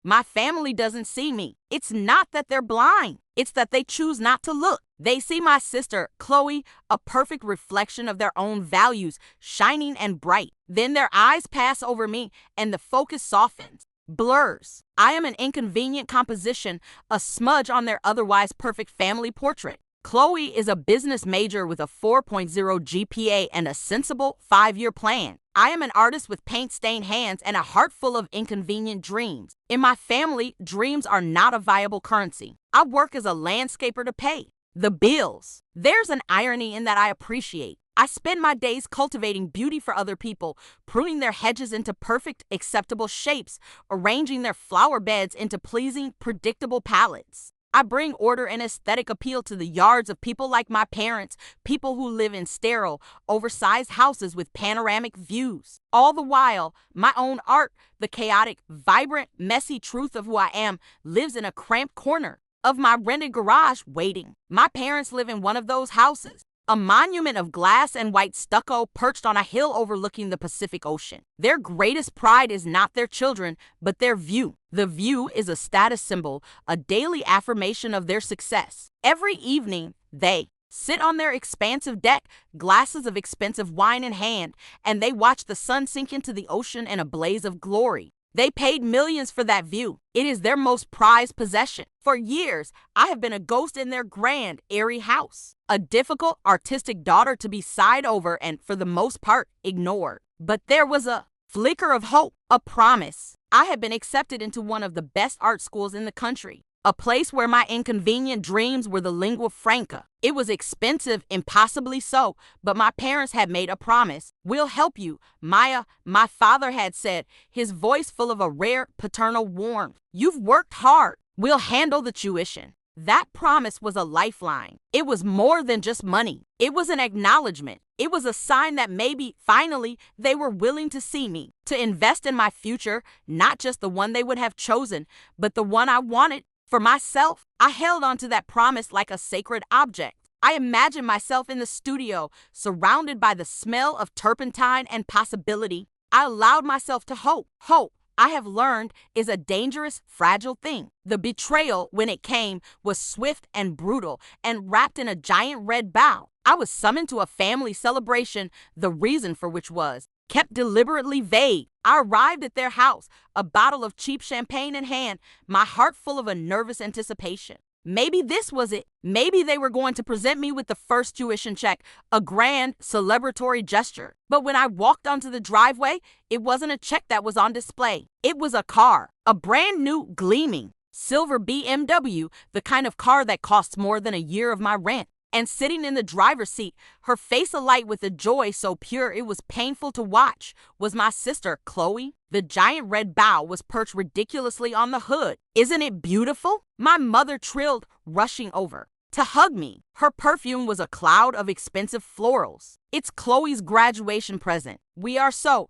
My family doesn't see me. It's not that they're blind. It's that they choose not to look. They see my sister, Chloe, a perfect reflection of their own values, shining and bright. Then their eyes pass over me and the focus softens, blurs. I am an inconvenient composition, a smudge on their otherwise perfect family portrait. Chloe is a business major with a 4.0 GPA and a sensible 5-year plan. I am an artist with paint-stained hands and a heart full of inconvenient dreams. In my family, dreams are not a viable currency. I work as a landscaper to pay the bills. There's an irony in that I appreciate. I spend my days cultivating beauty for other people, pruning their hedges into perfect, acceptable shapes, arranging their flower beds into pleasing, predictable palettes. I bring order and aesthetic appeal to the yards of people like my parents, people who live in sterile, oversized houses with panoramic views. All the while, my own art, the chaotic, vibrant, messy truth of who I am, lives in a cramped corner of my rented garage waiting. My parents live in one of those houses, a monument of glass and white stucco perched on a hill overlooking the Pacific Ocean. Their greatest pride is not their children, but their view. The view is a status symbol, a daily affirmation of their success. Every evening, they sit on their expansive deck, glasses of expensive wine in hand, and they watch the sun sink into the ocean in a blaze of glory. They paid millions for that view. It is their most prized possession. For years, I have been a ghost in their grand, airy house. A difficult, artistic daughter to be sighed over and, for the most part, ignored. But there was a flicker of hope, a promise. I had been accepted into one of the best art schools in the country, a place where my inconvenient dreams were the lingua franca. It was expensive, impossibly so, but my parents had made a promise. "We'll help you, Maya," my father had said, his voice full of a rare paternal warmth. "You've worked hard. We'll handle the tuition." That promise was a lifeline. It was more than just money. It was an acknowledgement. It was a sign that maybe, finally, they were willing to see me, to invest in my future, not just the one they would have chosen, but the one I wanted. For myself, I held onto that promise like a sacred object. I imagined myself in the studio, surrounded by the smell of turpentine and possibility. I allowed myself to hope. Hope, I have learned, is a dangerous, fragile thing. The betrayal, when it came, was swift and brutal and wrapped in a giant red bow. I was summoned to a family celebration, the reason for which was kept deliberately vague. I arrived at their house, a bottle of cheap champagne in hand, my heart full of a nervous anticipation. Maybe this was it. Maybe they were going to present me with the first tuition check, a grand, celebratory gesture. But when I walked onto the driveway, it wasn't a check that was on display. It was a car, a brand new, gleaming, silver BMW, the kind of car that costs more than a year of my rent. And sitting in the driver's seat, her face alight with a joy so pure it was painful to watch, was my sister, Chloe. The giant red bow was perched ridiculously on the hood. "Isn't it beautiful?" my mother trilled, rushing over to hug me. Her perfume was a cloud of expensive florals. "It's Chloe's graduation present. We are so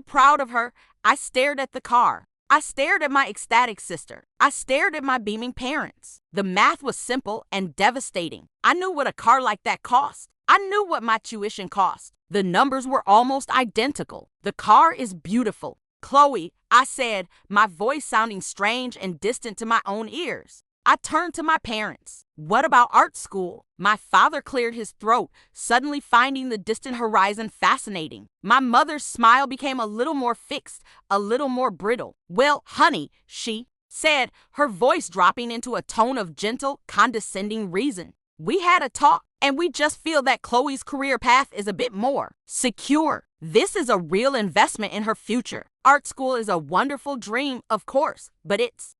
proud of her." I stared at the car. I stared at my ecstatic sister. I stared at my beaming parents. The math was simple and devastating. I knew what a car like that cost. I knew what my tuition cost. The numbers were almost identical. "The car is beautiful, Chloe," I said, my voice sounding strange and distant to my own ears. I turned to my parents. "What about art school?" My father cleared his throat, suddenly finding the distant horizon fascinating. My mother's smile became a little more fixed, a little more brittle. "Well, honey," she said, her voice dropping into a tone of gentle, condescending reason. "We had a talk, and we just feel that Chloe's career path is a bit more secure. This is a real investment in her future. Art school is a wonderful dream, of course, but it's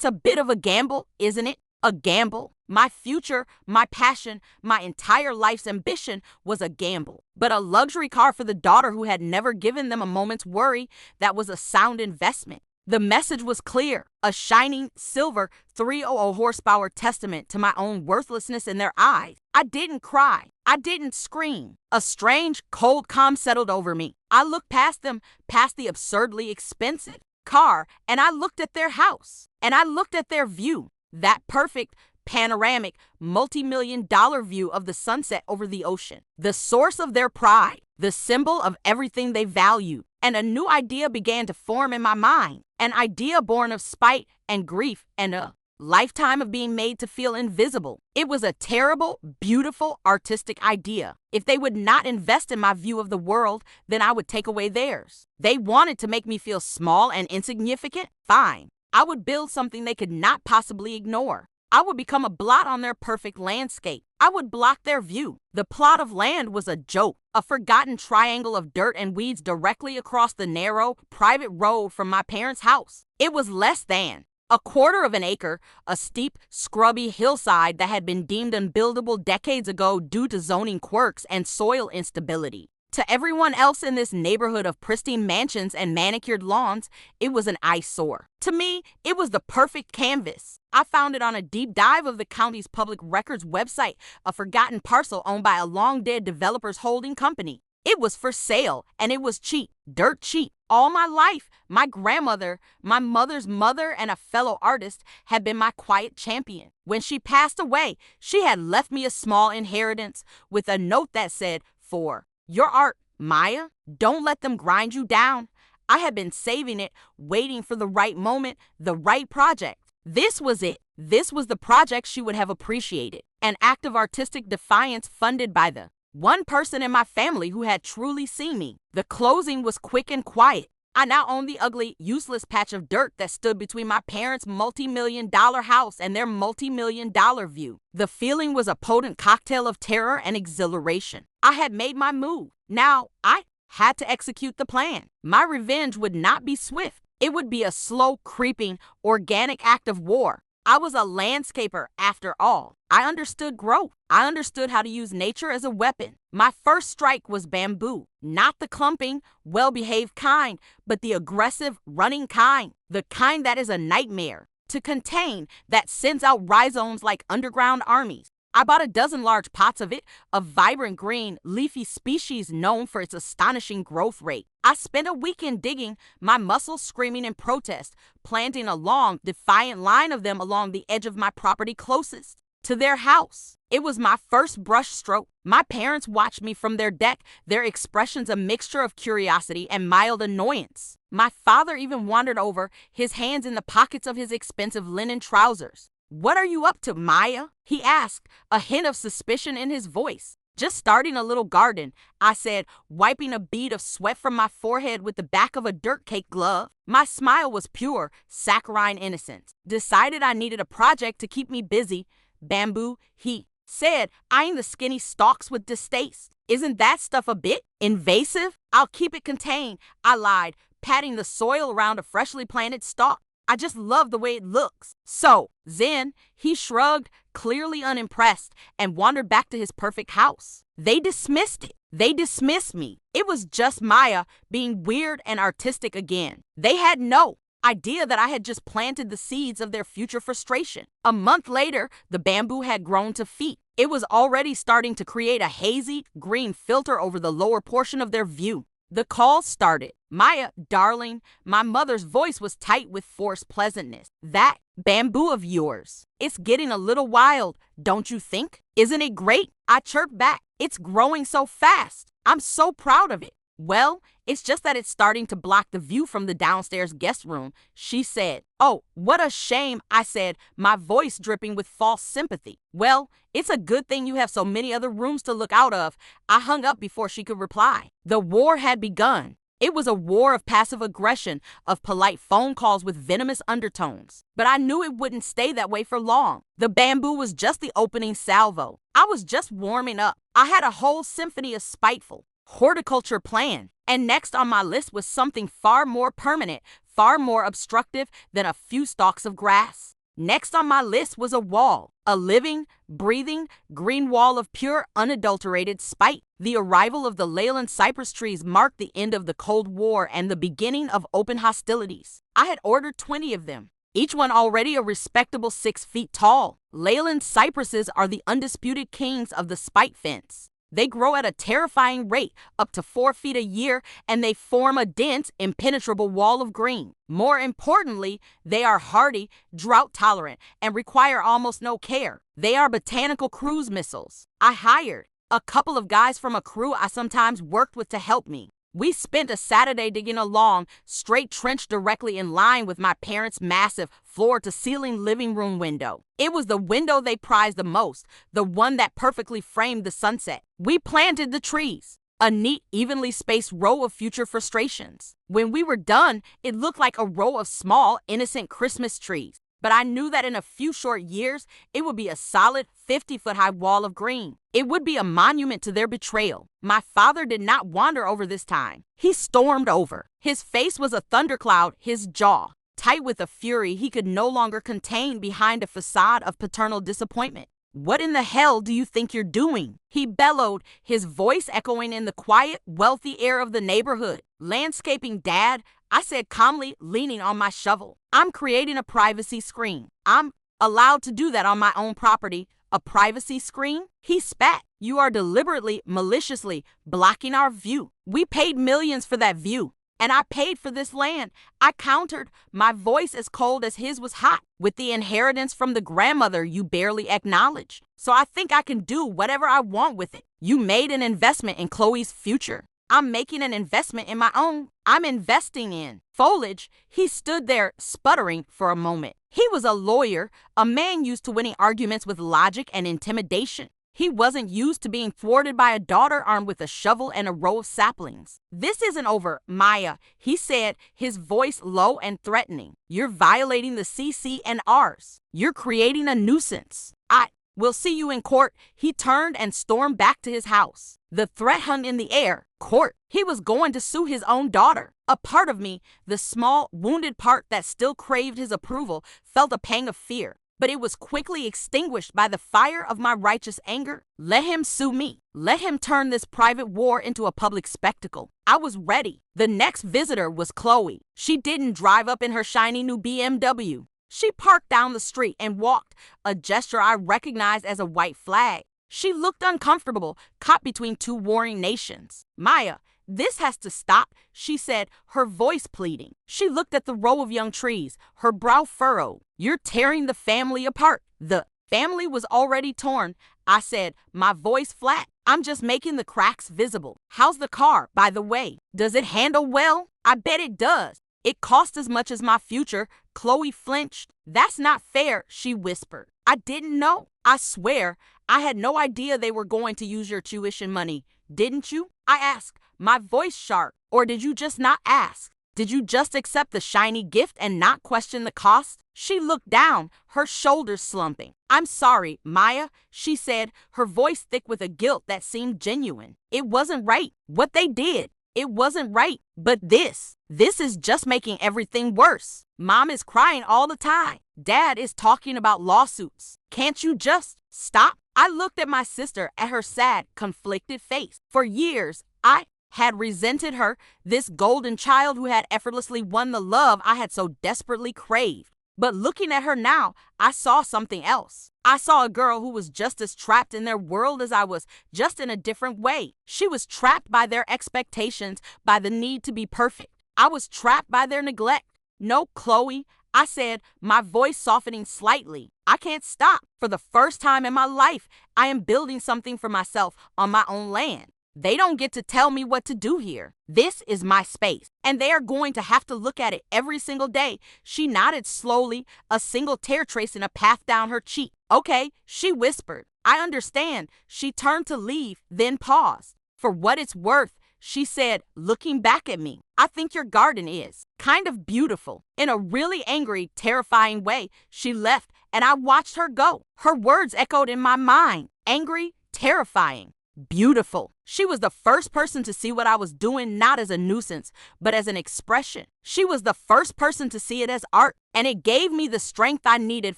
a bit of a gamble, isn't it? A gamble. My future, my passion, my entire life's ambition was a gamble. But a luxury car for the daughter who had never given them a moment's worry, that was a sound investment. The message was clear, a shining, silver, 300 horsepower testament to my own worthlessness in their eyes. I didn't cry. I didn't scream. A strange, cold calm settled over me. I looked past them, past the absurdly expensive car, and I looked at their house, and I looked at their view, that perfect, panoramic, multi-million-dollar view of the sunset over the ocean, the source of their pride, the symbol of everything they valued. And a new idea began to form in my mind. An idea born of spite and grief and a lifetime of being made to feel invisible. It was a terrible, beautiful, artistic idea. If they would not invest in my view of the world, then I would take away theirs. They wanted to make me feel small and insignificant? Fine. I would build something they could not possibly ignore. I would become a blot on their perfect landscape. I would block their view. The plot of land was a joke, a forgotten triangle of dirt and weeds directly across the narrow, private road from my parents' house. It was less than a quarter of an acre, a steep, scrubby hillside that had been deemed unbuildable decades ago due to zoning quirks and soil instability. To everyone else in this neighborhood of pristine mansions and manicured lawns, it was an eyesore. To me, it was the perfect canvas. I found it on a deep dive of the county's public records website, a forgotten parcel owned by a long-dead developer's holding company. It was for sale, and it was cheap, dirt cheap. All my life, my grandmother, my mother's mother, and a fellow artist had been my quiet champion. When she passed away, she had left me a small inheritance with a note that said, "For your art, Maya, don't let them grind you down." I had been saving it, waiting for the right moment, the right project. This was it. This was the project she would have appreciated. An act of artistic defiance funded by the one person in my family who had truly seen me. The closing was quick and quiet. I now owned the ugly, useless patch of dirt that stood between my parents' multi-million-dollar house and their multi-million-dollar view. The feeling was a potent cocktail of terror and exhilaration. I had made my move. Now I had to execute the plan. My revenge would not be swift. It would be a slow, creeping, organic act of war. I was a landscaper after all. I understood growth. I understood how to use nature as a weapon. My first strike was bamboo, not the clumping, well-behaved kind, but the aggressive, running kind, the kind that is a nightmare to contain, that sends out rhizomes like underground armies. I bought a dozen large pots of it, a vibrant green, leafy species known for its astonishing growth rate. I spent a weekend digging, my muscles screaming in protest, planting a long, defiant line of them along the edge of my property closest to their house. It was my first brush stroke. My parents watched me from their deck, their expressions a mixture of curiosity and mild annoyance. My father even wandered over, his hands in the pockets of his expensive linen trousers. "What are you up to, Maya?" he asked, a hint of suspicion in his voice. "Just starting a little garden," I said, wiping a bead of sweat from my forehead with the back of a dirt cake glove. My smile was pure, saccharine innocence. "Decided I needed a project to keep me busy. Bamboo," he said, eyeing the skinny stalks with distaste. "Isn't that stuff a bit invasive?" "I'll keep it contained," I lied, patting the soil around a freshly planted stalk. "I just love the way it looks." "So, Zen," he shrugged, clearly unimpressed, and wandered back to his perfect house. They dismissed it. They dismissed me. It was just Maya being weird and artistic again. They had no idea that I had just planted the seeds of their future frustration. A month later, the bamboo had grown to feet. It was already starting to create a hazy, green filter over the lower portion of their view. The call started. "Maya, darling," my mother's voice was tight with forced pleasantness. "That bamboo of yours, it's getting a little wild, don't you think? Isn't it great?" I chirped back. "It's growing so fast. I'm so proud of it." "Well, it's just that it's starting to block the view from the downstairs guest room," she said. "Oh, what a shame," I said, my voice dripping with false sympathy. "Well, it's a good thing you have so many other rooms to look out of." I hung up before she could reply. The war had begun. It was a war of passive aggression, of polite phone calls with venomous undertones. But I knew it wouldn't stay that way for long. The bamboo was just the opening salvo. I was just warming up. I had a whole symphony of spiteful horticulture planned. And next on my list was something far more permanent, far more obstructive than a few stalks of grass. Next on my list was a wall, a living, breathing, green wall of pure, unadulterated spite. The arrival of the Leyland cypress trees marked the end of the Cold War and the beginning of open hostilities. I had ordered 20 of them, each one already a respectable 6 feet tall. Leyland cypresses are the undisputed kings of the spite fence. They grow at a terrifying rate, up to 4 feet a year, and they form a dense, impenetrable wall of green. More importantly, they are hardy, drought-tolerant, and require almost no care. They are botanical cruise missiles. I hired a couple of guys from a crew I sometimes worked with to help me. We spent a Saturday digging a long, straight trench directly in line with my parents' massive floor-to-ceiling living room window. It was the window they prized the most, the one that perfectly framed the sunset. We planted the trees, a neat, evenly spaced row of future frustrations. When we were done, it looked like a row of small, innocent Christmas trees. But I knew that in a few short years, it would be a solid 50-foot-high wall of green. It would be a monument to their betrayal. My father did not wander over this time. He stormed over. His face was a thundercloud, his jaw tight with a fury he could no longer contain behind a facade of paternal disappointment. "What in the hell do you think you're doing?" he bellowed, his voice echoing in the quiet, wealthy air of the neighborhood. "Landscaping, Dad," I said calmly, leaning on my shovel. "I'm creating a privacy screen. I'm allowed to do that on my own property." "A privacy screen?" He spat. "You are deliberately, maliciously blocking our view. We paid millions for that view. And I paid for this land," I countered, my voice as cold as his was hot, "with the inheritance from the grandmother you barely acknowledged. So I think I can do whatever I want with it. You made an investment in Chloe's future. I'm making an investment in my own. I'm investing in foliage." He stood there, sputtering for a moment. He was a lawyer, a man used to winning arguments with logic and intimidation. He wasn't used to being thwarted by a daughter armed with a shovel and a row of saplings. "This isn't over, Maya," he said, his voice low and threatening. "You're violating the CC&Rs. You're creating a nuisance. I will see you in court." He turned and stormed back to his house. The threat hung in the air. Court. He was going to sue his own daughter. A part of me, the small, wounded part that still craved his approval, felt a pang of fear. But it was quickly extinguished by the fire of my righteous anger. Let him sue me. Let him turn this private war into a public spectacle. I was ready. The next visitor was Chloe. She didn't drive up in her shiny new BMW. She parked down the street and walked, a gesture I recognized as a white flag. She looked uncomfortable, caught between two warring nations. "Maya, this has to stop," she said, her voice pleading. She looked at the row of young trees, her brow furrowed. "You're tearing the family apart." "The family was already torn," I said, my voice flat. "I'm just making the cracks visible." "How's the car, by the way? Does it handle well?" "I bet it does. It cost as much as my future." Chloe flinched. "That's not fair," she whispered. "I didn't know. I swear, I had no idea they were going to use your tuition money. Didn't you?" I asked, my voice sharp. "Or did you just not ask? Did you just accept the shiny gift and not question the cost?" She looked down, her shoulders slumping. "I'm sorry, Maya," she said, her voice thick with a guilt that seemed genuine. "It wasn't right. What they did. It wasn't right. But this is just making everything worse. Mom is crying all the time. Dad is talking about lawsuits. Can't you just stop?" I looked at my sister, at her sad, conflicted face. For years, I had resented her, this golden child who had effortlessly won the love I had so desperately craved. But looking at her now, I saw something else. I saw a girl who was just as trapped in their world as I was, just in a different way. She was trapped by their expectations, by the need to be perfect. I was trapped by their neglect. "No, Chloe," I said, my voice softening slightly. "I can't stop. For the first time in my life, I am building something for myself on my own land. They don't get to tell me what to do here. This is my space, and they are going to have to look at it every single day." She nodded slowly, a single tear tracing a path down her cheek. "Okay," she whispered. "I understand." She turned to leave, then paused. "For what it's worth," she said, looking back at me, "I think your garden is kind of beautiful." In a really angry, terrifying way, she left, and I watched her go. Her words echoed in my mind. Angry, terrifying, beautiful. She was the first person to see what I was doing not as a nuisance, but as an expression. She was the first person to see it as art, and it gave me the strength I needed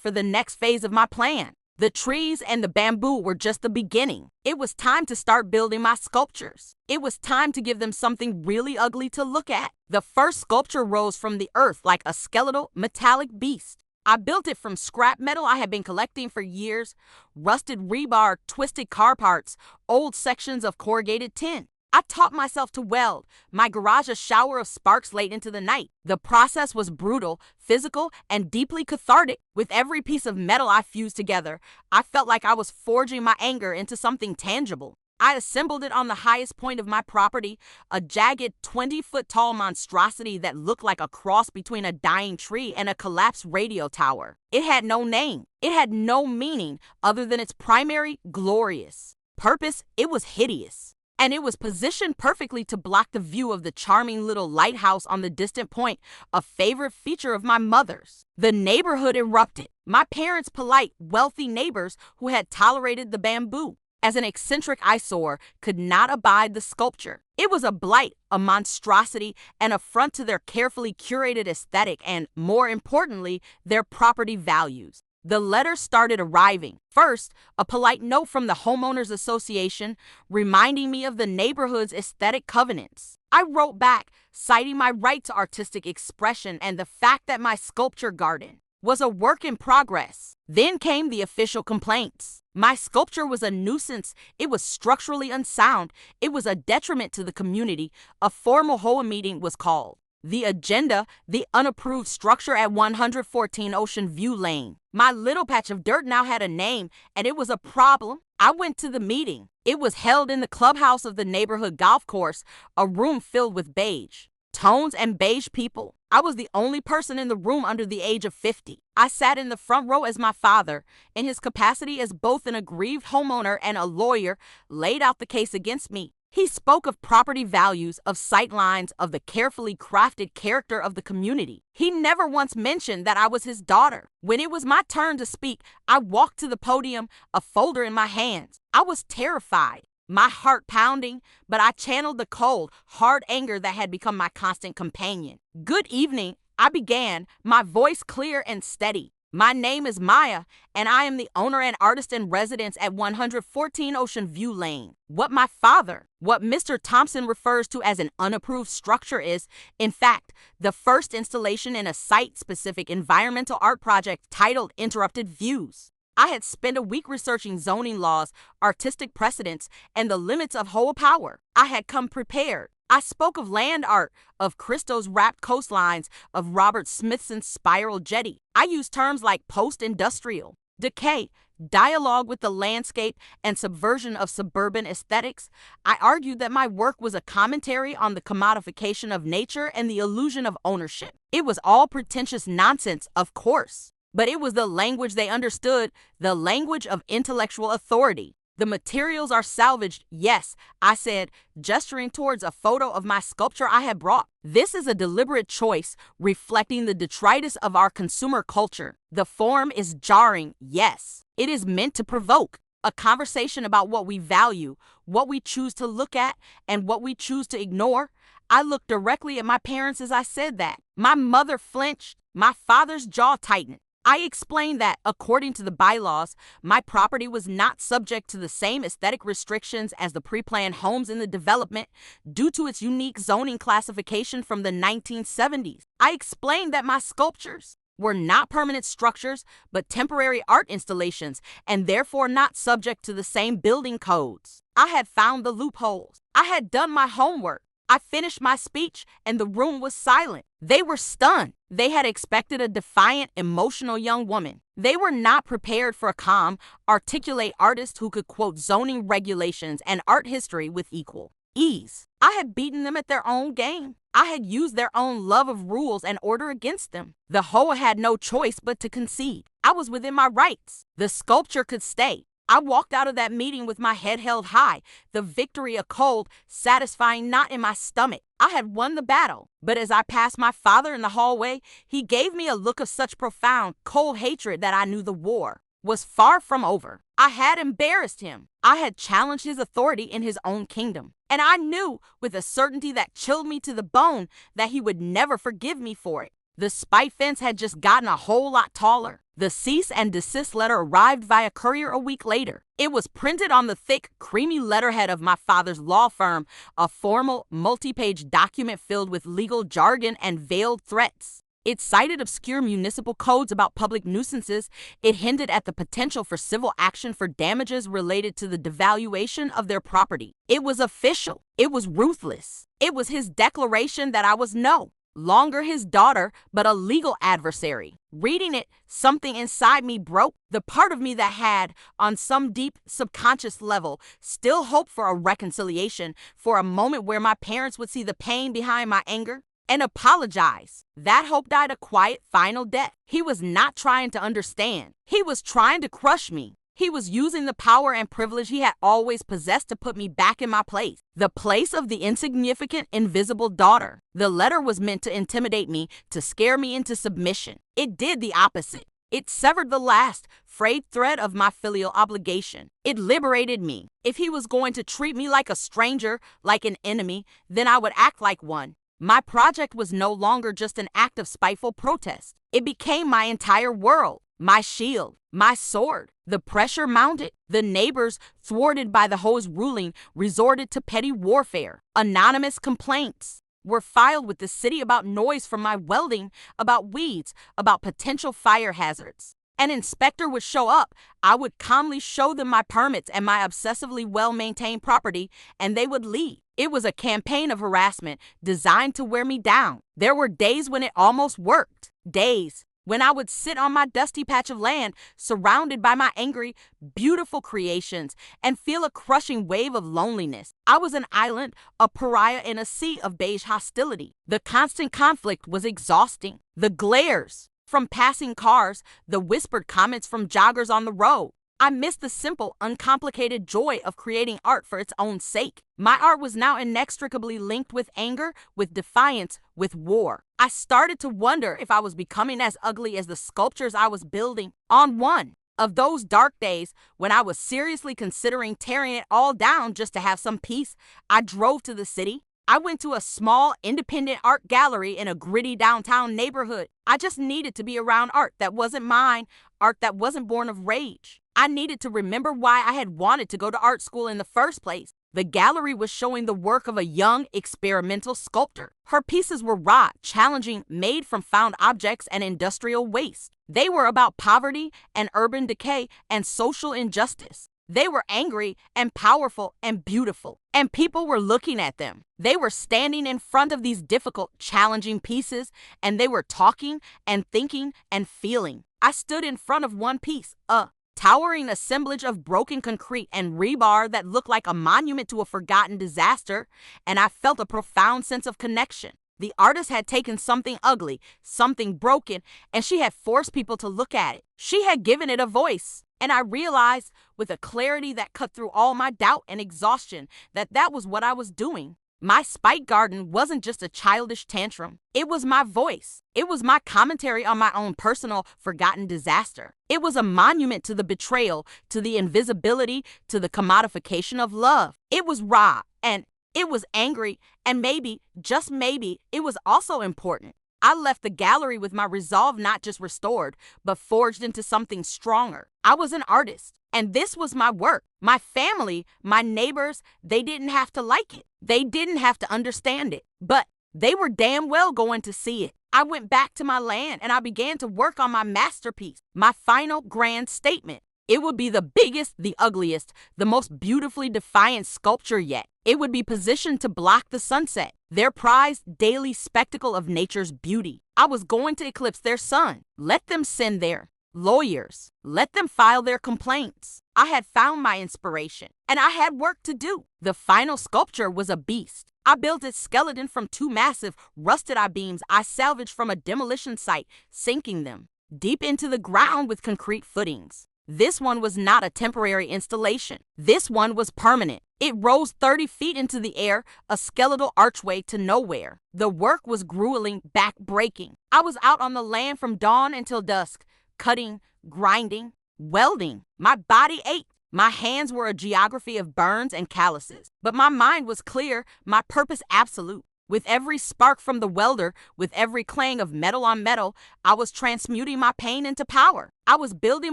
for the next phase of my plan. The trees and the bamboo were just the beginning. It was time to start building my sculptures. It was time to give them something really ugly to look at. The first sculpture rose from the earth like a skeletal, metallic beast. I built it from scrap metal I had been collecting for years, rusted rebar, twisted car parts, old sections of corrugated tin. I taught myself to weld, my garage a shower of sparks late into the night. The process was brutal, physical, and deeply cathartic. With every piece of metal I fused together, I felt like I was forging my anger into something tangible. I assembled it on the highest point of my property, a jagged 20-foot-tall monstrosity that looked like a cross between a dying tree and a collapsed radio tower. It had no name. It had no meaning other than its primary, glorious purpose. It was hideous. And it was positioned perfectly to block the view of the charming little lighthouse on the distant point, a favorite feature of my mother's. The neighborhood erupted. My parents' polite, wealthy neighbors who had tolerated the bamboo as an eccentric eyesore could not abide the sculpture. It was a blight, a monstrosity, an affront to their carefully curated aesthetic and, more importantly, their property values. The letters started arriving. First, a polite note from the Homeowners Association reminding me of the neighborhood's aesthetic covenants. I wrote back, citing my right to artistic expression and the fact that my sculpture garden was a work in progress. Then came the official complaints. My sculpture was a nuisance. It was structurally unsound. It was a detriment to the community. A formal HOA meeting was called. The agenda, the unapproved structure at 114 Ocean View Lane. My little patch of dirt now had a name, and it was a problem. I went to the meeting. It was held in the clubhouse of the neighborhood golf course, a room filled with beige tones and beige people. I was the only person in the room under the age of 50. I sat in the front row as my father, in his capacity as both an aggrieved homeowner and a lawyer, laid out the case against me. He spoke of property values, of sight lines, of the carefully crafted character of the community. He never once mentioned that I was his daughter. When it was my turn to speak, I walked to the podium, a folder in my hands. I was terrified, my heart pounding, but I channeled the cold, hard anger that had become my constant companion. Good evening, I began, my voice clear and steady. My name is Maya, and I am the owner and artist in residence at 114 Ocean View Lane. What Mr. Thompson refers to as an unapproved structure is, in fact, the first installation in a site-specific environmental art project titled Interrupted Views. I had spent a week researching zoning laws, artistic precedents, and the limits of HOA power. I had come prepared. I spoke of land art, of Christo's wrapped coastlines, of Robert Smithson's spiral jetty. I used terms like post-industrial, decay, dialogue with the landscape, and subversion of suburban aesthetics. I argued that my work was a commentary on the commodification of nature and the illusion of ownership. It was all pretentious nonsense, of course, but it was the language they understood, the language of intellectual authority. The materials are salvaged, yes, I said, gesturing towards a photo of my sculpture I had brought. This is a deliberate choice, reflecting the detritus of our consumer culture. The form is jarring, yes. It is meant to provoke a conversation about what we value, what we choose to look at, and what we choose to ignore. I looked directly at my parents as I said that. My mother flinched, my father's jaw tightened. I explained that, according to the bylaws, my property was not subject to the same aesthetic restrictions as the pre-planned homes in the development due to its unique zoning classification from the 1970s. I explained that my sculptures were not permanent structures, but temporary art installations, and therefore not subject to the same building codes. I had found the loopholes. I had done my homework. I finished my speech, and the room was silent. They were stunned. They had expected a defiant, emotional young woman. They were not prepared for a calm, articulate artist who could quote zoning regulations and art history with equal ease. I had beaten them at their own game. I had used their own love of rules and order against them. The HOA had no choice but to concede. I was within my rights. The sculpture could stay. I walked out of that meeting with my head held high, the victory a cold, satisfying knot in my stomach. I had won the battle, but as I passed my father in the hallway, he gave me a look of such profound, cold hatred that I knew the war was far from over. I had embarrassed him. I had challenged his authority in his own kingdom, and I knew, with a certainty that chilled me to the bone, that he would never forgive me for it. The spite fence had just gotten a whole lot taller. The cease and desist letter arrived via courier a week later. It was printed on the thick, creamy letterhead of my father's law firm, a formal, multi-page document filled with legal jargon and veiled threats. It cited obscure municipal codes about public nuisances. It hinted at the potential for civil action for damages related to the devaluation of their property. It was official. It was ruthless. It was his declaration that I was no longer his daughter, but a legal adversary. Reading it, something inside me broke. The part of me that had, on some deep subconscious level, still hoped for a reconciliation, for a moment where my parents would see the pain behind my anger and apologize. That hope died a quiet, final death. He was not trying to understand. He was trying to crush me. He was using the power and privilege he had always possessed to put me back in my place, the place of the insignificant, invisible daughter. The letter was meant to intimidate me, to scare me into submission. It did the opposite. It severed the last, frayed thread of my filial obligation. It liberated me. If he was going to treat me like a stranger, like an enemy, then I would act like one. My project was no longer just an act of spiteful protest. It became my entire world, my shield, my sword. The pressure mounted. The neighbors, thwarted by the ho's ruling, resorted to petty warfare. Anonymous complaints were filed with the city about noise from my welding, about weeds, about potential fire hazards. An inspector would show up. I would calmly show them my permits and my obsessively well-maintained property, and they would leave. It was a campaign of harassment designed to wear me down. There were days when it almost worked. Days when I would sit on my dusty patch of land, surrounded by my angry, beautiful creations, and feel a crushing wave of loneliness. I was an island, a pariah in a sea of beige hostility. The constant conflict was exhausting. The glares from passing cars, the whispered comments from joggers on the road. I missed the simple, uncomplicated joy of creating art for its own sake. My art was now inextricably linked with anger, with defiance, with war. I started to wonder if I was becoming as ugly as the sculptures I was building. On one of those dark days, when I was seriously considering tearing it all down just to have some peace, I drove to the city. I went to a small, independent art gallery in a gritty downtown neighborhood. I just needed to be around art that wasn't mine, art that wasn't born of rage. I needed to remember why I had wanted to go to art school in the first place. The gallery was showing the work of a young, experimental sculptor. Her pieces were raw, challenging, made from found objects and industrial waste. They were about poverty and urban decay and social injustice. They were angry and powerful and beautiful, and people were looking at them. They were standing in front of these difficult, challenging pieces, and they were talking and thinking and feeling. I stood in front of one piece, a towering assemblage of broken concrete and rebar that looked like a monument to a forgotten disaster, and I felt a profound sense of connection. The artist had taken something ugly, something broken, and she had forced people to look at it. She had given it a voice. And I realized, with a clarity that cut through all my doubt and exhaustion, that was what I was doing. My spite garden wasn't just a childish tantrum. It was my voice. It was my commentary on my own personal, forgotten disaster. It was a monument to the betrayal, to the invisibility, to the commodification of love. It was raw, and it was angry, and maybe, just maybe, it was also important. I left the gallery with my resolve not just restored, but forged into something stronger. I was an artist, and this was my work. My family, my neighbors, they didn't have to like it. They didn't have to understand it, but they were damn well going to see it. I went back to my land, and I began to work on my masterpiece, my final grand statement. It would be the biggest, the ugliest, the most beautifully defiant sculpture yet. It would be positioned to block the sunset, their prized daily spectacle of nature's beauty. I was going to eclipse their sun. Let them send their lawyers. Let them file their complaints. I had found my inspiration, and I had work to do. The final sculpture was a beast. I built its skeleton from two massive, rusted I-beams I salvaged from a demolition site, sinking them deep into the ground with concrete footings. This one was not a temporary installation. This one was permanent. It rose 30 feet into the air, a skeletal archway to nowhere. The work was grueling, back-breaking. I was out on the land from dawn until dusk, cutting, grinding, welding. My body ached. My hands were a geography of burns and calluses. But my mind was clear, my purpose absolute. With every spark from the welder, with every clang of metal on metal, I was transmuting my pain into power. I was building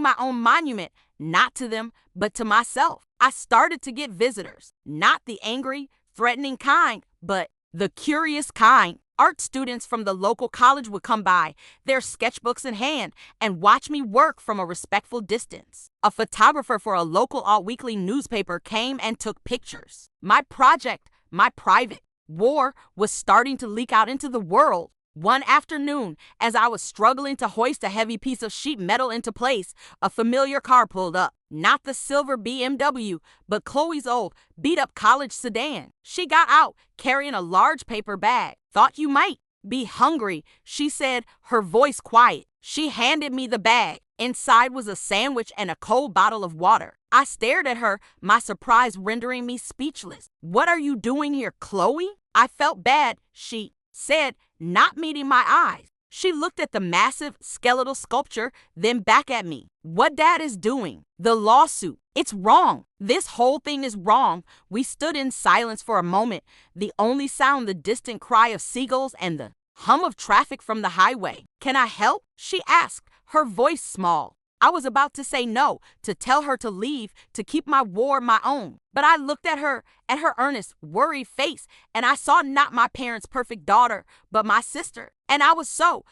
my own monument, not to them, but to myself. I started to get visitors, not the angry, threatening kind, but the curious kind. Art students from the local college would come by, their sketchbooks in hand, and watch me work from a respectful distance. A photographer for a local alt-weekly newspaper came and took pictures. My project, my private war was starting to leak out into the world. One afternoon, as I was struggling to hoist a heavy piece of sheet metal into place, a familiar car pulled up. Not the silver BMW, but Chloe's old, beat-up college sedan. She got out, carrying a large paper bag. "Thought you might be hungry," she said, her voice quiet. She handed me the bag. Inside was a sandwich and a cold bottle of water. I stared at her, my surprise rendering me speechless. "What are you doing here, Chloe?" I felt bad, she said, not meeting my eyes. She looked at the massive skeletal sculpture, then back at me. "What Dad is doing? The lawsuit. It's wrong. This whole thing is wrong." We stood in silence for a moment, the only sound the distant cry of seagulls and the hum of traffic from the highway. "Can I help?" she asked, her voice small. I was about to say no, to tell her to leave, to keep my war my own. But I looked at her earnest, worried face, and I saw not my parents' perfect daughter, but my sister. And I was so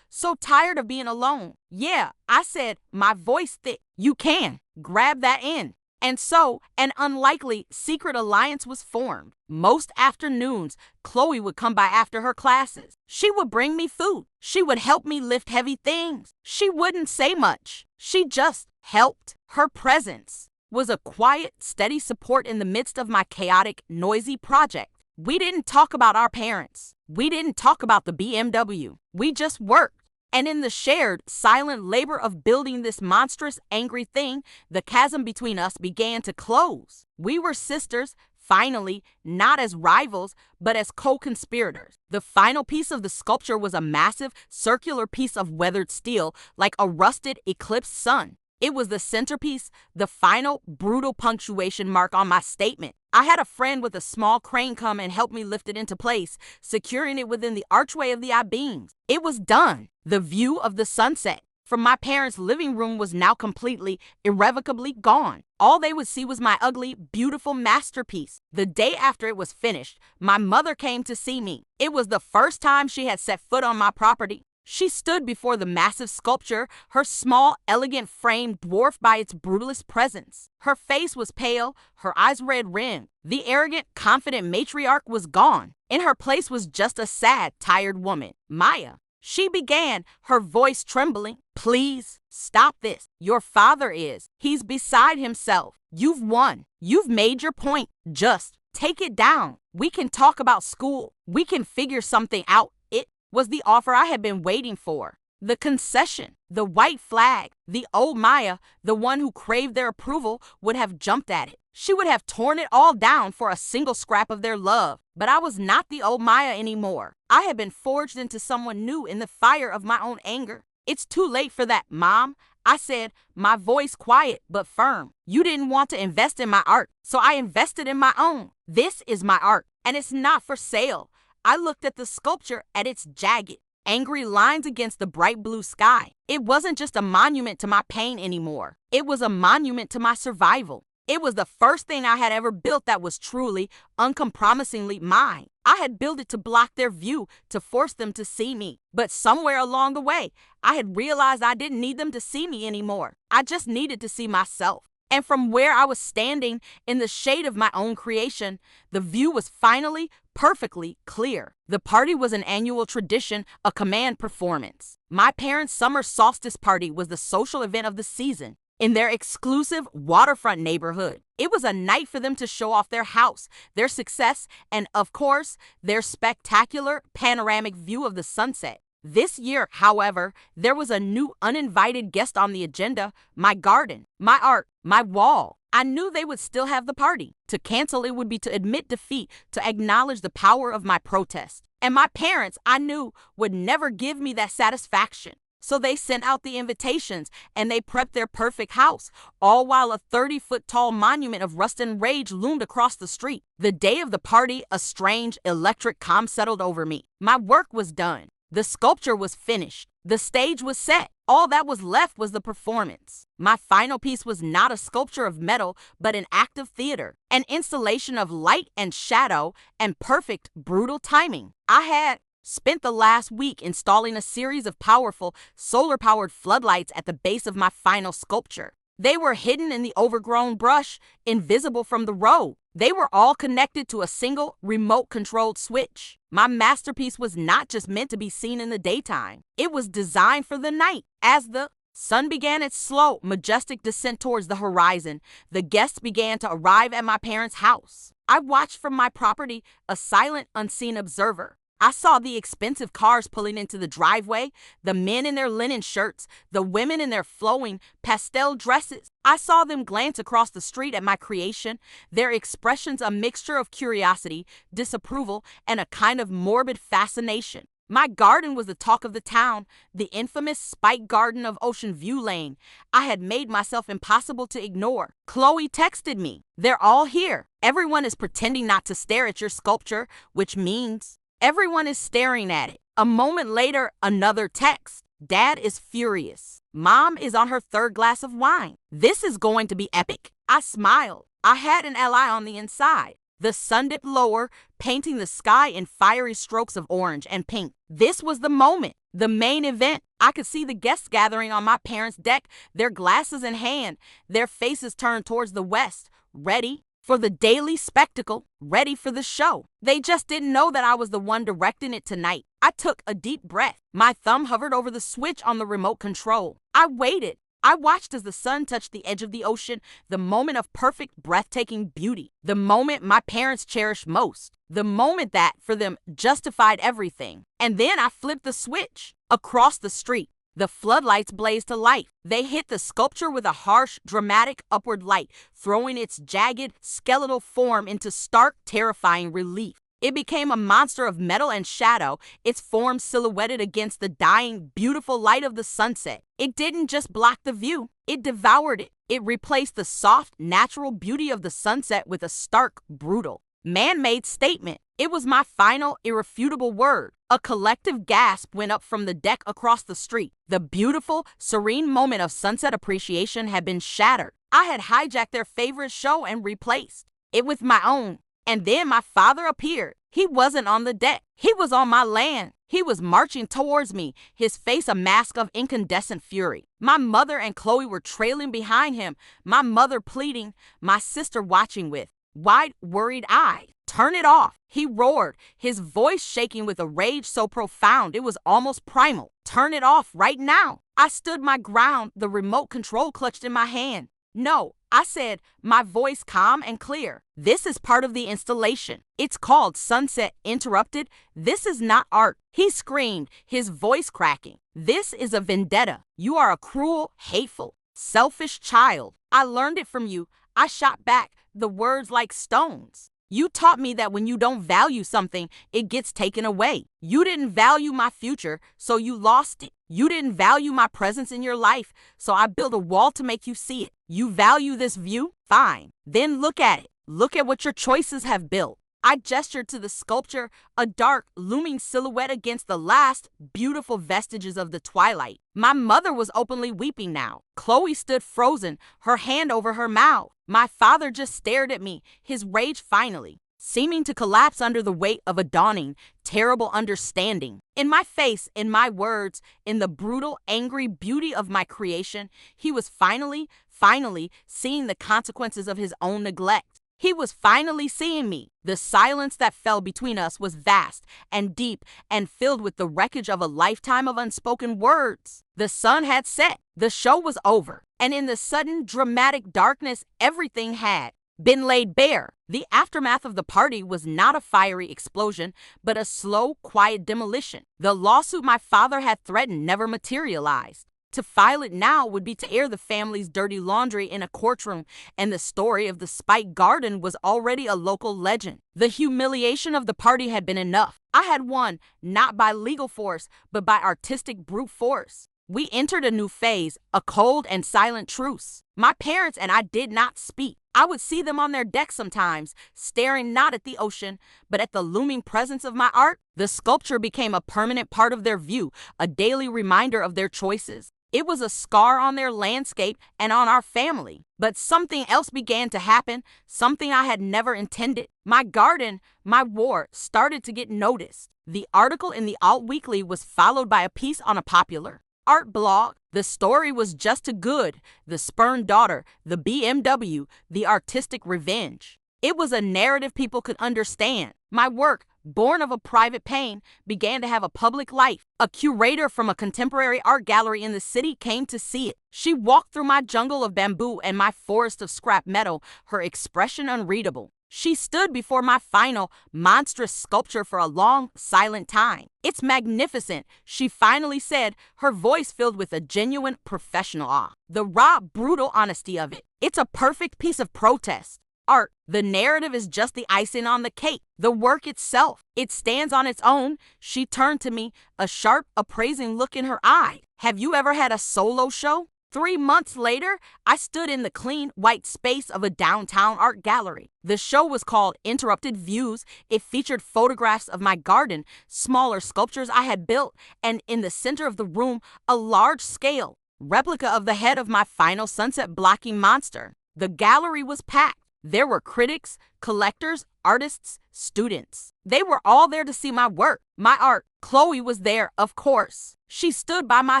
tired of being alone. "Yeah," I said, my voice thick. "You can. Grab that end." And so, an unlikely secret alliance was formed. Most afternoons, Chloe would come by after her classes. She would bring me food. She would help me lift heavy things. She wouldn't say much. She just helped. Her presence was a quiet, steady support in the midst of my chaotic, noisy project. We didn't talk about our parents. We didn't talk about the BMW. We just worked. And in the shared, silent labor of building this monstrous, angry thing, the chasm between us began to close. We were sisters, finally, not as rivals, but as co-conspirators. The final piece of the sculpture was a massive, circular piece of weathered steel, like a rusted, eclipsed sun. It was the centerpiece, the final, brutal punctuation mark on my statement. I had a friend with a small crane come and help me lift it into place, securing it within the archway of the I-beams. It was done. The view of the sunset from my parents' living room was now completely, irrevocably gone. All they would see was my ugly, beautiful masterpiece. The day after it was finished, my mother came to see me. It was the first time she had set foot on my property. She stood before the massive sculpture, her small, elegant frame dwarfed by its brutalist presence. Her face was pale, her eyes red-rimmed. The arrogant, confident matriarch was gone. In her place was just a sad, tired woman. "Maya," she began, her voice trembling. "Please, stop this. Your father is. He's beside himself. You've won. You've made your point. Just take it down. We can talk about school. We can figure something out." It was the offer I had been waiting for. The concession, the white flag. The old Maya, the one who craved their approval, would have jumped at it. She would have torn it all down for a single scrap of their love. But I was not the old Maya anymore. I had been forged into someone new in the fire of my own anger. "It's too late for that, Mom," I said, my voice quiet but firm. "You didn't want to invest in my art, so I invested in my own. This is my art, and it's not for sale." I looked at the sculpture, at its jagged, angry lines against the bright blue sky. It wasn't just a monument to my pain anymore. It was a monument to my survival. It was the first thing I had ever built that was truly, uncompromisingly mine. I had built it to block their view, to force them to see me. But somewhere along the way, I had realized I didn't need them to see me anymore. I just needed to see myself. And from where I was standing in the shade of my own creation, the view was finally, perfectly clear. The party was an annual tradition, a command performance. My parents' summer solstice party was the social event of the season. In their exclusive waterfront neighborhood. It was a night for them to show off their house, their success, and, of course, their spectacular panoramic view of the sunset. This year, however, there was a new uninvited guest on the agenda: my garden, my art, my wall. I knew they would still have the party. To cancel it would be to admit defeat, to acknowledge the power of my protest. And my parents, I knew, would never give me that satisfaction. So they sent out the invitations, and they prepped their perfect house, all while a 30-foot-tall monument of rust and rage loomed across the street. The day of the party, a strange, electric calm settled over me. My work was done. The sculpture was finished. The stage was set. All that was left was the performance. My final piece was not a sculpture of metal, but an act of theater, an installation of light and shadow and perfect, brutal timing. I had spent the last week installing a series of powerful, solar-powered floodlights at the base of my final sculpture. They were hidden in the overgrown brush, invisible from the road. They were all connected to a single remote-controlled switch. My masterpiece was not just meant to be seen in the daytime. It was designed for the night. As the sun began its slow, majestic descent towards the horizon, the guests began to arrive at my parents' house. I watched from my property, a silent, unseen observer. I saw the expensive cars pulling into the driveway, the men in their linen shirts, the women in their flowing pastel dresses. I saw them glance across the street at my creation, their expressions a mixture of curiosity, disapproval, and a kind of morbid fascination. My garden was the talk of the town, the infamous spike garden of Ocean View Lane. I had made myself impossible to ignore. Chloe texted me. "They're all here. Everyone is pretending not to stare at your sculpture, which means everyone is staring at it." A moment later, another text. "Dad is furious. Mom is on her third glass of wine. This is going to be epic." I smiled. I had an ally on the inside. The sun dipped lower, painting the sky in fiery strokes of orange and pink. This was the moment, the main event. I could see the guests gathering on my parents' deck, their glasses in hand, their faces turned towards the west, ready for the daily spectacle, ready for the show. They just didn't know that I was the one directing it tonight. I took a deep breath. My thumb hovered over the switch on the remote control. I waited. I watched as the sun touched the edge of the ocean, the moment of perfect, breathtaking beauty, the moment my parents cherished most, the moment that, for them, justified everything. And then I flipped the switch. Across the street, the floodlights blazed to life. They hit the sculpture with a harsh, dramatic upward light, throwing its jagged, skeletal form into stark, terrifying relief. It became a monster of metal and shadow, its form silhouetted against the dying, beautiful light of the sunset. It didn't just block the view, it devoured it. It replaced the soft, natural beauty of the sunset with a stark, brutal, man-made statement. It was my final, irrefutable word. A collective gasp went up from the deck across the street. The beautiful, serene moment of sunset appreciation had been shattered. I had hijacked their favorite show and replaced it with my own. And then my father appeared. He wasn't on the deck. He was on my land. He was marching towards me, his face a mask of incandescent fury. My mother and Chloe were trailing behind him, my mother pleading, my sister watching with wide, worried eyes. "Turn it off," he roared, his voice shaking with a rage so profound it was almost primal. "Turn it off right now." I stood my ground, the remote control clutched in my hand. "No," I said, my voice calm and clear. "This is part of the installation. It's called Sunset Interrupted. This is not art." He screamed, his voice cracking. "This is a vendetta. You are a cruel, hateful, selfish child. I learned it from you." I shot back, the words like stones. "You taught me that when you don't value something, it gets taken away. You didn't value my future, so you lost it. You didn't value my presence in your life, so I built a wall to make you see it. You value this view? Fine. Then look at it. Look at what your choices have built." I gestured to the sculpture, a dark, looming silhouette against the last, beautiful vestiges of the twilight. My mother was openly weeping now. Chloe stood frozen, her hand over her mouth. My father just stared at me, his rage finally seeming to collapse under the weight of a dawning, terrible understanding. In my face, in my words, in the brutal, angry beauty of my creation, he was finally seeing the consequences of his own neglect. He was finally seeing me. The silence that fell between us was vast and deep and filled with the wreckage of a lifetime of unspoken words. The sun had set. The show was over. And in the sudden, dramatic darkness, everything had been laid bare. The aftermath of the party was not a fiery explosion, but a slow, quiet demolition. The lawsuit my father had threatened never materialized. To file it now would be to air the family's dirty laundry in a courtroom, and the story of the Spike Garden was already a local legend. The humiliation of the party had been enough. I had won, not by legal force, but by artistic brute force. We entered a new phase, a cold and silent truce. My parents and I did not speak. I would see them on their deck sometimes, staring not at the ocean, but at the looming presence of my art. The sculpture became a permanent part of their view, a daily reminder of their choices. It was a scar on their landscape and on our family. But something else began to happen, something I had never intended. My garden, my war, started to get noticed. The article in the Alt Weekly was followed by a piece on a popular art blog. The story was just too good. The spurned daughter, the BMW, the artistic revenge. It was a narrative people could understand. My work, born of a private pain, began to have a public life. A curator from a contemporary art gallery in the city came to see it. She walked through my jungle of bamboo and my forest of scrap metal, her expression unreadable. She stood before my final, monstrous sculpture for a long, silent time. "It's magnificent," she finally said, her voice filled with a genuine professional awe. The raw, brutal honesty of it. It's a perfect piece of protest. Art, the narrative is just the icing on the cake. The work itself, it stands on its own. She turned to me, a sharp, appraising look in her eye. "Have you ever had a solo show?" 3 months later, I stood in the clean, white space of a downtown art gallery. The show was called Interrupted Views. It featured photographs of my garden, smaller sculptures I had built, and in the center of the room, a large-scale replica of the head of my final sunset-blocking monster. The gallery was packed. There were critics, collectors, artists, students. They were all there to see my work, my art. Chloe was there, of course. She stood by my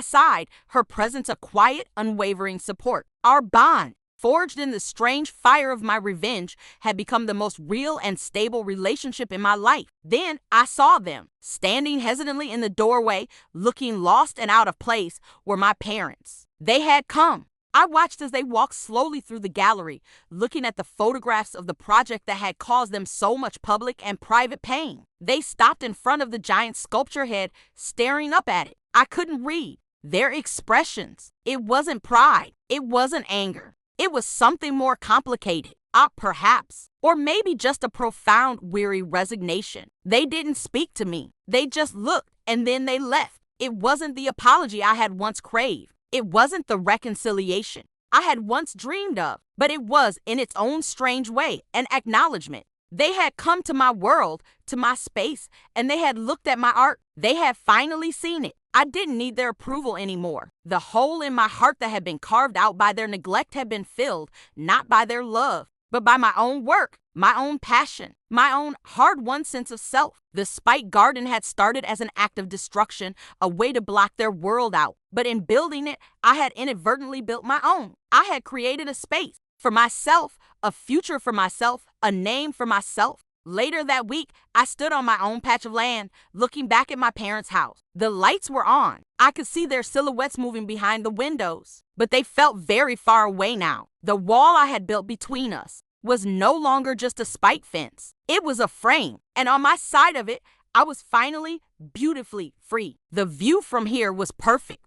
side, her presence a quiet, unwavering support. Our bond, forged in the strange fire of my revenge, had become the most real and stable relationship in my life. Then I saw them. Standing hesitantly in the doorway, looking lost and out of place, were my parents. They had come. I watched as they walked slowly through the gallery, looking at the photographs of the project that had caused them so much public and private pain. They stopped in front of the giant sculpture head, staring up at it. I couldn't read their expressions. It wasn't pride. It wasn't anger. It was something more complicated. Perhaps. Or maybe just a profound, weary resignation. They didn't speak to me. They just looked, and then they left. It wasn't the apology I had once craved. It wasn't the reconciliation I had once dreamed of, but it was, in its own strange way, an acknowledgement. They had come to my world, to my space, and they had looked at my art. They had finally seen it. I didn't need their approval anymore. The hole in my heart that had been carved out by their neglect had been filled, not by their love, but by my own work, my own passion, my own hard-won sense of self. The Spike Garden had started as an act of destruction, a way to block their world out. But in building it, I had inadvertently built my own. I had created a space for myself, a future for myself, a name for myself. Later that week, I stood on my own patch of land, looking back at my parents' house. The lights were on. I could see their silhouettes moving behind the windows, but they felt very far away now. The wall I had built between us was no longer just a spike fence. It was a frame, and on my side of it, I was finally beautifully free. The view from here was perfect.